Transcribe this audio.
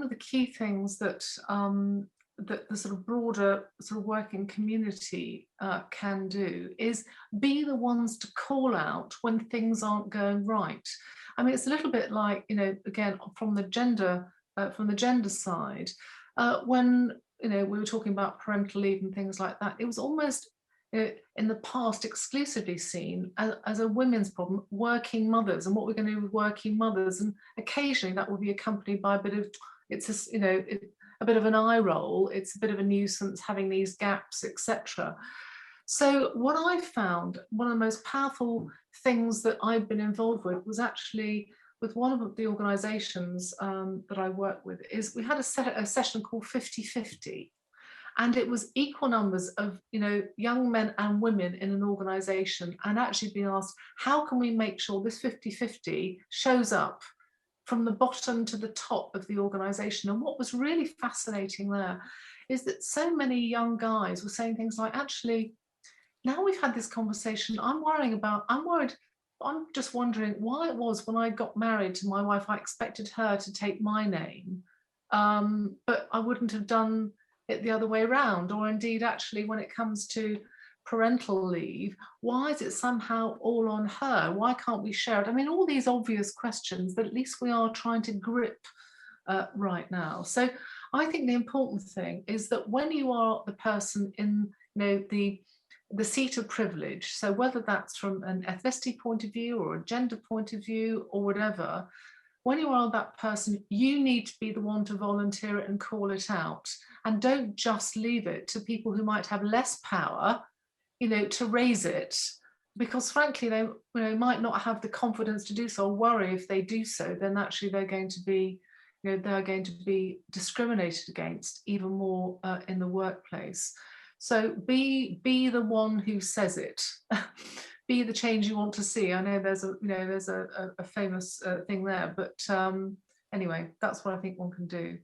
of the key things that that the sort of broader sort of working community can do is be the ones to call out when things aren't going right. I mean, it's a little bit like, you know, again, from the gender side, when, you know, we were talking about parental leave and things like that, it was almost in the past exclusively seen as a women's problem, working mothers and what we're going to do with working mothers. And occasionally that will be accompanied by a bit of, it's a, you know, a bit of an eye roll, it's a bit of a nuisance having these gaps, etc. So what I found, one of the most powerful things that I've been involved with was actually with one of the organisations that I work with, is we had a session called 50-50. And it was equal numbers of, you know, young men and women in an organisation, and actually being asked, how can we make sure this 50-50 shows up from the bottom to the top of the organisation? And what was really fascinating there is that so many young guys were saying things like, actually, now we've had this conversation, I'm just wondering why it was when I got married to my wife, I expected her to take my name, but I wouldn't have done it the other way around. Or indeed, actually, when it comes to parental leave, why is it somehow all on her? Why can't we share it? I mean, all these obvious questions that at least we are trying to grip right now. So I think the important thing is that when you are the person in, you know, the seat of privilege, so whether that's from an ethnicity point of view or a gender point of view or whatever, when you are that person, you need to be the one to volunteer it and call it out. And don't just leave it to people who might have less power, you know, to raise it, because frankly, they, you know, might not have the confidence to do so, or worry if they do so, then actually they're going to be, you know, they're going to be discriminated against even more in the workplace. So be the one who says it. Be the change you want to see. I know there's a famous thing there, but anyway, that's what I think one can do.